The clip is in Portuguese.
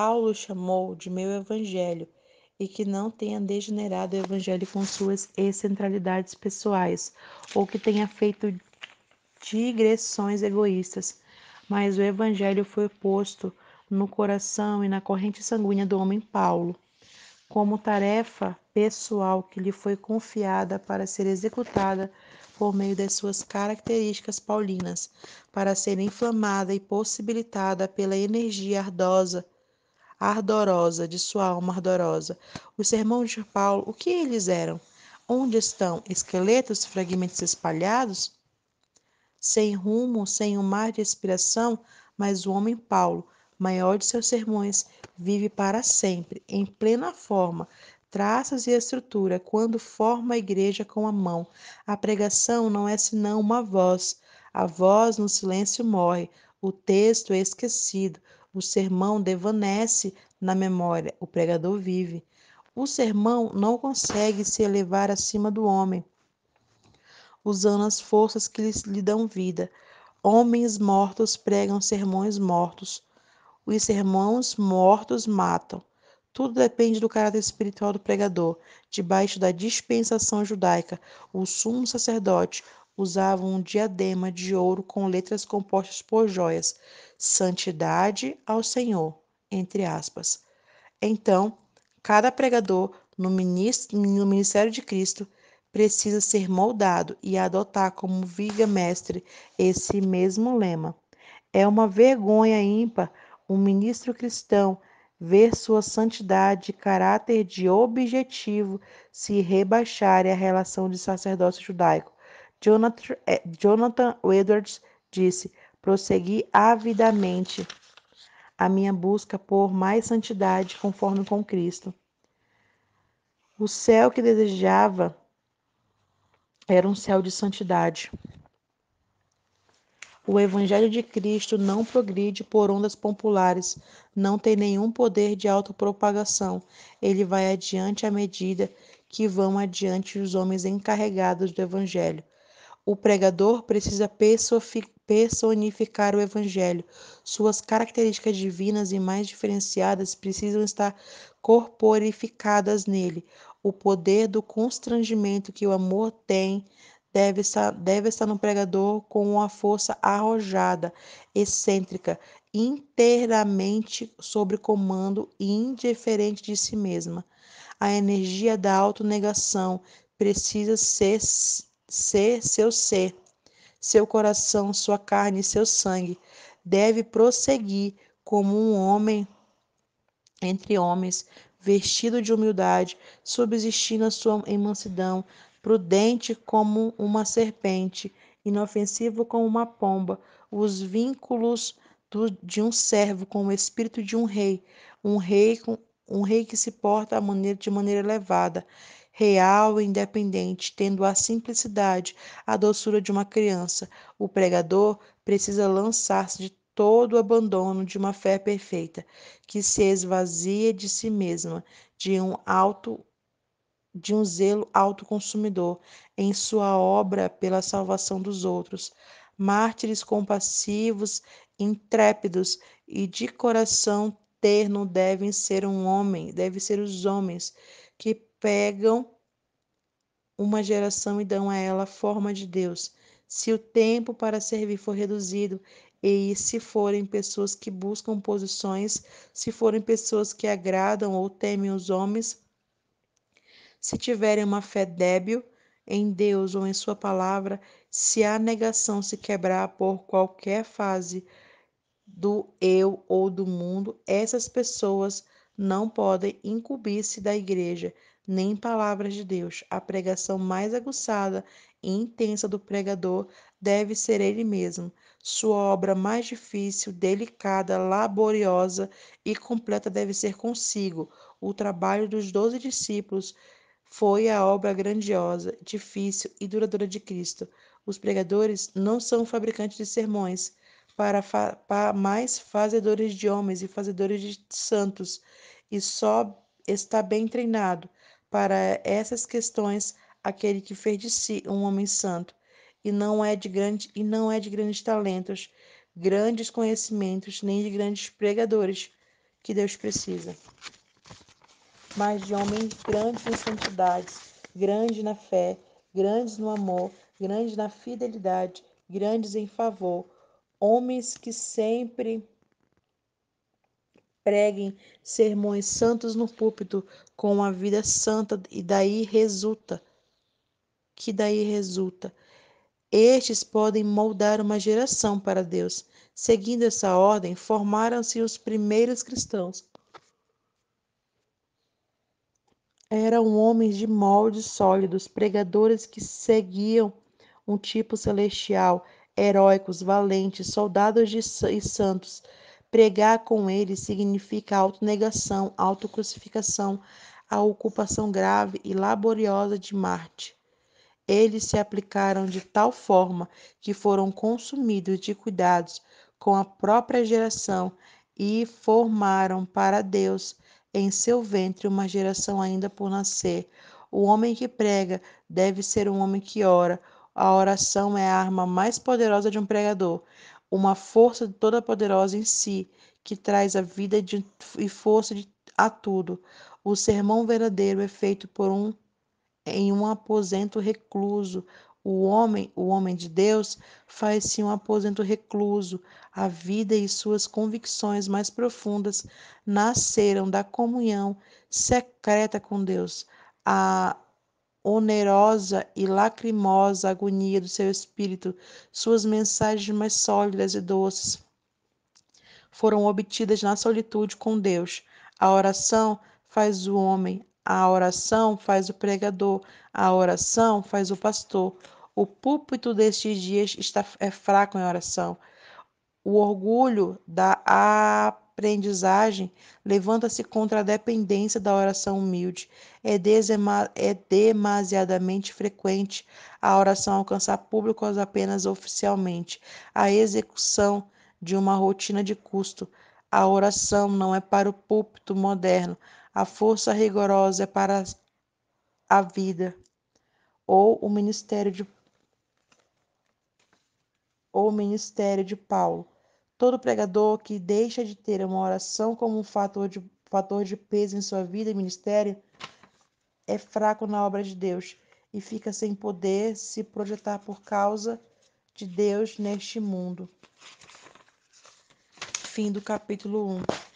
Paulo chamou de meu evangelho e que não tenha degenerado o evangelho com suas excentralidades pessoais ou que tenha feito digressões egoístas, mas o evangelho foi posto no coração e na corrente sanguínea do homem Paulo, como tarefa pessoal que lhe foi confiada para ser executada por meio das suas características paulinas, para ser inflamada e possibilitada pela energia ardorosa de sua alma ardorosa. Os sermões de Paulo, o que eles eram? Onde estão? Esqueletos, fragmentos espalhados? Sem rumo, sem um mar de inspiração, mas o homem Paulo, maior de seus sermões, vive para sempre, em plena forma, traços e estrutura, quando forma a igreja com a mão. A pregação não é senão uma voz. A voz no silêncio morre, o texto é esquecido, o sermão devanece na memória, o pregador vive. O sermão não consegue se elevar acima do homem, usando as forças que lhe dão vida. Homens mortos pregam sermões mortos. Os sermões mortos matam. Tudo depende do caráter espiritual do pregador. Debaixo da dispensação judaica, o sumo sacerdote usava um diadema de ouro com letras compostas por joias. Santidade ao Senhor, entre aspas. Então, cada pregador no ministério de Cristo precisa ser moldado e adotar como viga-mestre esse mesmo lema. É uma vergonha ímpar um ministro cristão ver sua santidade e caráter de objetivo se rebaixarem à relação de sacerdócio judaico. Jonathan Edwards disse: prossegui avidamente a minha busca por mais santidade conforme com Cristo. O céu que desejava era um céu de santidade. O Evangelho de Cristo não progride por ondas populares, não tem nenhum poder de autopropagação. Ele vai adiante à medida que vão adiante os homens encarregados do Evangelho. O pregador precisa personificar o Evangelho. Suas características divinas e mais diferenciadas precisam estar corporificadas nele. O poder do constrangimento que o amor tem deve estar no pregador com uma força arrojada, excêntrica, inteiramente sob comando e indiferente de si mesma. A energia da autonegação precisa ser seu ser, seu coração, sua carne e seu sangue. Deve prosseguir como um homem entre homens, vestido de humildade, subsistindo a sua mansidão, prudente como uma serpente, inofensivo como uma pomba, os vínculos de um servo com o espírito de um rei que se porta de maneira elevada, real e independente, tendo a simplicidade, a doçura de uma criança. O pregador precisa lançar-se de todo o abandono de uma fé perfeita, que se esvazia de si mesma, de um zelo autoconsumidor em sua obra pela salvação dos outros. Mártires compassivos, intrépidos e de coração terno devem ser os homens que pegam uma geração e dão a ela a forma de Deus. Se o tempo para servir for reduzido, e se forem pessoas que buscam posições, se forem pessoas que agradam ou temem os homens, se tiverem uma fé débil em Deus ou em sua palavra, se a negação se quebrar por qualquer fase do eu ou do mundo, essas pessoas não podem incumbir-se da igreja, nem palavras de Deus. A pregação mais aguçada e intensa do pregador deve ser ele mesmo. Sua obra mais difícil, delicada, laboriosa e completa deve ser consigo. O trabalho dos 12 discípulos foi a obra grandiosa, difícil e duradoura de Cristo. Os pregadores não são fabricantes de sermões, para mais fazedores de homens e fazedores de santos, e só está bem treinado para essas questões aquele que fez de si um homem santo, e não é de grandes talentos, grandes conhecimentos, nem de grandes pregadores, que Deus precisa, mas de homens grandes em santidades, grandes na fé, grandes no amor, grandes na fidelidade, grandes em favor, homens que sempre preguem sermões santos no púlpito com uma vida santa e daí resulta. Estes podem moldar uma geração para Deus. Seguindo essa ordem, formaram-se os primeiros cristãos. Eram homens de moldes sólidos, pregadores que seguiam um tipo celestial, heróicos, valentes, soldados e santos. Pregar com eles significa autonegação, autocrucificação, a ocupação grave e laboriosa de Marte. Eles se aplicaram de tal forma que foram consumidos de cuidados com a própria geração e formaram para Deus em seu ventre uma geração ainda por nascer. O homem que prega deve ser um homem que ora. A oração é a arma mais poderosa de um pregador, uma força toda poderosa em si, que traz a vida e força a tudo. O sermão verdadeiro é feito em um aposento recluso. O homem de Deus, faz-se um aposento recluso. A vida e suas convicções mais profundas nasceram da comunhão secreta com Deus. A onerosa e lacrimosa agonia do seu espírito, suas mensagens mais sólidas e doces foram obtidas na solitude com Deus. A oração faz o homem, a oração faz o pregador, a oração faz o pastor. O púlpito destes dias é fraco em oração. O orgulho da aprendizagem levanta-se contra a dependência da oração humilde. É demasiadamente frequente a oração alcançar públicos apenas oficialmente. A execução de uma rotina de custo. A oração não é para o púlpito moderno. A força rigorosa é para a vida. Ou o ministério de Paulo. Todo pregador que deixa de ter uma oração como um fator de peso em sua vida e ministério é fraco na obra de Deus e fica sem poder se projetar por causa de Deus neste mundo. Fim do capítulo 1.